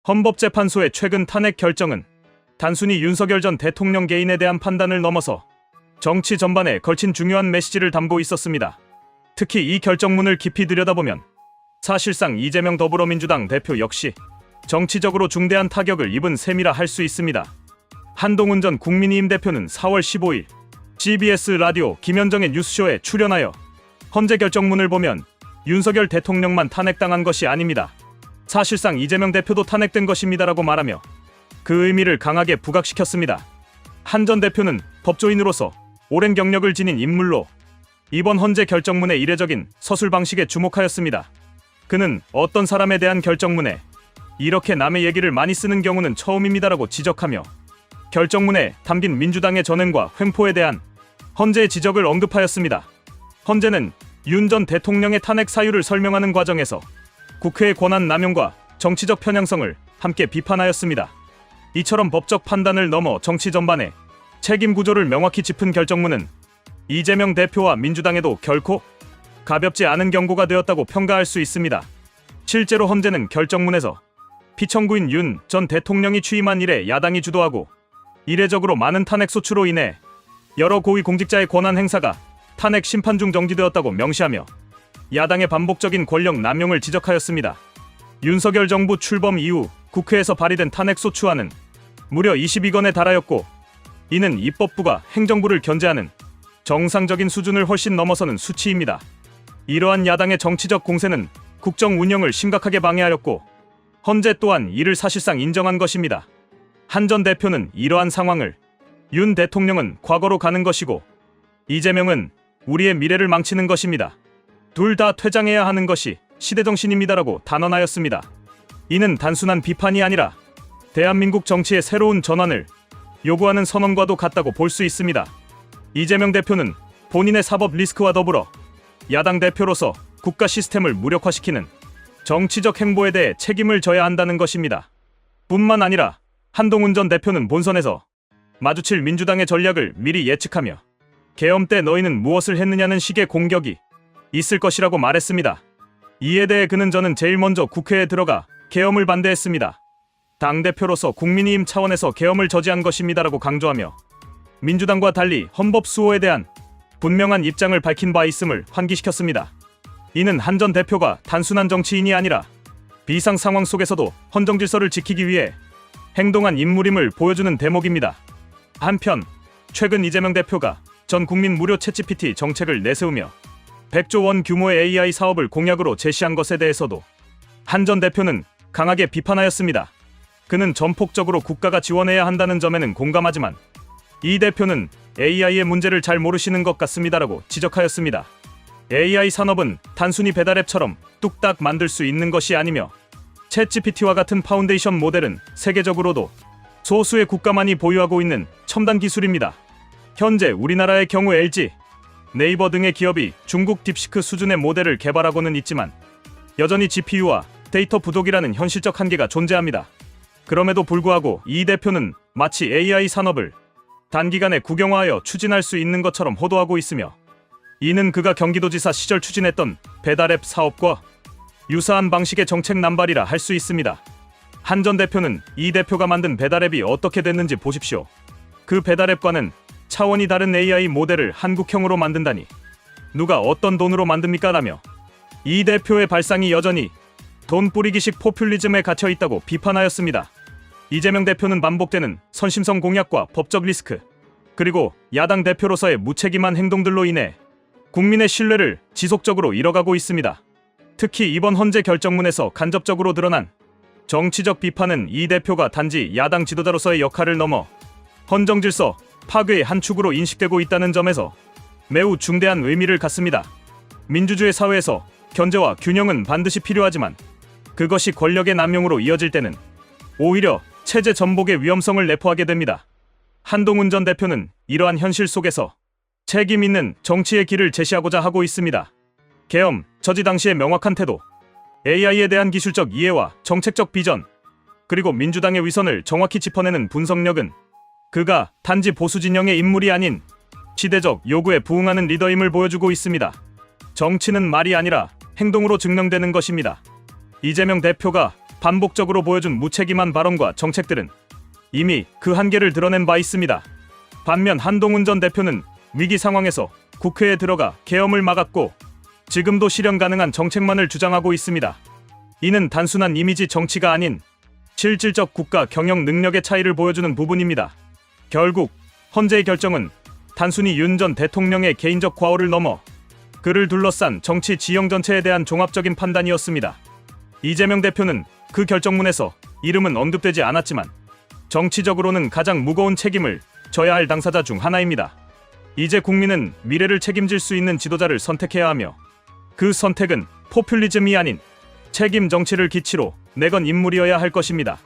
헌법재판소의 최근 탄핵 결정은 단순히 윤석열 전 대통령 개인에 대한 판단을 넘어서 정치 전반에 걸친 중요한 메시지를 담고 있었습니다. 특히 이 결정문을 깊이 들여다보면 사실상 이재명 더불어민주당 대표 역시 정치적으로 중대한 타격을 입은 셈이라 할 수 있습니다. 한동훈 전 국민의힘 대표는 4월 15일 CBS 라디오 김현정의 뉴스쇼에 출연하여 헌재 결정문을 보면 윤석열 대통령만 탄핵당한 것이 아닙니다. 사실상 이재명 대표도 탄핵된 것입니다라고 말하며 그 의미를 강하게 부각시켰습니다. 한 전 대표는 법조인으로서 오랜 경력을 지닌 인물로 이번 헌재 결정문의 이례적인 서술 방식에 주목하였습니다. 그는 어떤 사람에 대한 결정문에 이렇게 남의 얘기를 많이 쓰는 경우는 처음입니다라고 지적하며 결정문에 담긴 민주당의 전횡과 횡포에 대한 헌재의 지적을 언급하였습니다. 헌재는 윤 전 대통령의 탄핵 사유를 설명하는 과정에서 국회의 권한 남용과 정치적 편향성을 함께 비판하였습니다. 이처럼 법적 판단을 넘어 정치 전반에 책임 구조를 명확히 짚은 결정문은 이재명 대표와 민주당에도 결코 가볍지 않은 경고가 되었다고 평가할 수 있습니다. 실제로 헌재는 결정문에서 피청구인 윤 전 대통령이 취임한 이래 야당이 주도하고 이례적으로 많은 탄핵 소추로 인해 여러 고위 공직자의 권한 행사가 탄핵 심판 중 정지되었다고 명시하며 야당의 반복적인 권력 남용을 지적하였습니다. 윤석열 정부 출범 이후 국회에서 발의된 탄핵 소추안은 무려 22건에 달하였고 이는 입법부가 행정부를 견제하는 정상적인 수준을 훨씬 넘어서는 수치입니다. 이러한 야당의 정치적 공세는 국정 운영을 심각하게 방해하였고 헌재 또한 이를 사실상 인정한 것입니다. 한 전 대표는 이러한 상황을 윤 대통령은 과거로 가는 것이고 이재명은 우리의 미래를 망치는 것입니다. 둘 다 퇴장해야 하는 것이 시대정신입니다라고 단언하였습니다. 이는 단순한 비판이 아니라 대한민국 정치의 새로운 전환을 요구하는 선언과도 같다고 볼 수 있습니다. 이재명 대표는 본인의 사법 리스크와 더불어 야당 대표로서 국가 시스템을 무력화시키는 정치적 행보에 대해 책임을 져야 한다는 것입니다. 뿐만 아니라 한동훈 전 대표는 본선에서 마주칠 민주당의 전략을 미리 예측하며 계엄 때 너희는 무엇을 했느냐는 식의 공격이 있을 것이라고 말했습니다. 이에 대해 그는 저는 제일 먼저 국회에 들어가 계엄을 반대했습니다. 당대표로서 국민의힘 차원에서 계엄을 저지한 것입니다라고 강조하며 민주당과 달리 헌법 수호에 대한 분명한 입장을 밝힌 바 있음을 환기시켰습니다. 이는 한 전 대표가 단순한 정치인이 아니라 비상 상황 속에서도 헌정 질서를 지키기 위해 행동한 인물임을 보여주는 대목입니다. 한편 최근 이재명 대표가 전 국민 무료 챗GPT 정책을 내세우며 100조 원 규모의 AI 사업을 공약으로 제시한 것에 대해서도 한 전 대표는 강하게 비판하였습니다. 그는 전폭적으로 국가가 지원해야 한다는 점에는 공감하지만 이 대표는 AI의 문제를 잘 모르시는 것 같습니다라고 지적하였습니다. AI 산업은 단순히 배달앱처럼 뚝딱 만들 수 있는 것이 아니며 챗GPT와 같은 파운데이션 모델은 세계적으로도 소수의 국가만이 보유하고 있는 첨단 기술입니다. 현재 우리나라의 경우 LG, 네이버 등의 기업이 중국 딥시크 수준의 모델을 개발하고는 있지만 여전히 GPU와 데이터 부족이라는 현실적 한계가 존재합니다. 그럼에도 불구하고 이 대표는 마치 AI 산업을 단기간에 국영화하여 추진할 수 있는 것처럼 호도하고 있으며 이는 그가 경기도지사 시절 추진했던 배달앱 사업과 유사한 방식의 정책 남발이라 할 수 있습니다. 한 전 대표는 이 대표가 만든 배달앱이 어떻게 됐는지 보십시오. 그 배달앱과는 차원이 다른 AI 모델을 한국형으로 만든다니 누가 어떤 돈으로 만듭니까? 라며 이 대표의 발상이 여전히 돈 뿌리기식 포퓰리즘에 갇혀 있다고 비판하였습니다. 이재명 대표는 반복되는 선심성 공약과 법적 리스크, 그리고 야당 대표로서의 무책임한 행동들로 인해 국민의 신뢰를 지속적으로 잃어가고 있습니다. 특히 이번 헌재 결정문에서 간접적으로 드러난 정치적 비판은 이 대표가 단지 야당 지도자로서의 역할을 넘어 헌정 질서 파괴의 한 축으로 인식되고 있다는 점에서 매우 중대한 의미를 갖습니다. 민주주의 사회에서 견제와 균형은 반드시 필요하지만 그것이 권력의 남용으로 이어질 때는 오히려 체제 전복의 위험성을 내포하게 됩니다. 한동훈 전 대표는 이러한 현실 속에서 책임 있는 정치의 길을 제시하고자 하고 있습니다. 계엄 저지 당시의 명확한 태도, AI에 대한 기술적 이해와 정책적 비전, 그리고 민주당의 위선을 정확히 짚어내는 분석력은 그가 단지 보수 진영의 인물이 아닌 시대적 요구에 부응하는 리더임을 보여주고 있습니다. 정치는 말이 아니라 행동으로 증명되는 것입니다. 이재명 대표가 반복적으로 보여준 무책임한 발언과 정책들은 이미 그 한계를 드러낸 바 있습니다. 반면 한동훈 전 대표는 위기 상황에서 국회에 들어가 계엄을 막았고 지금도 실현 가능한 정책만을 주장하고 있습니다. 이는 단순한 이미지 정치가 아닌 실질적 국가 경영 능력의 차이를 보여주는 부분입니다. 결국 헌재의 결정은 단순히 윤 전 대통령의 개인적 과오를 넘어 그를 둘러싼 정치 지형 전체에 대한 종합적인 판단이었습니다. 이재명 대표는 그 결정문에서 이름은 언급되지 않았지만 정치적으로는 가장 무거운 책임을 져야 할 당사자 중 하나입니다. 이제 국민은 미래를 책임질 수 있는 지도자를 선택해야 하며 그 선택은 포퓰리즘이 아닌 책임 정치를 기치로 내건 인물이어야 할 것입니다.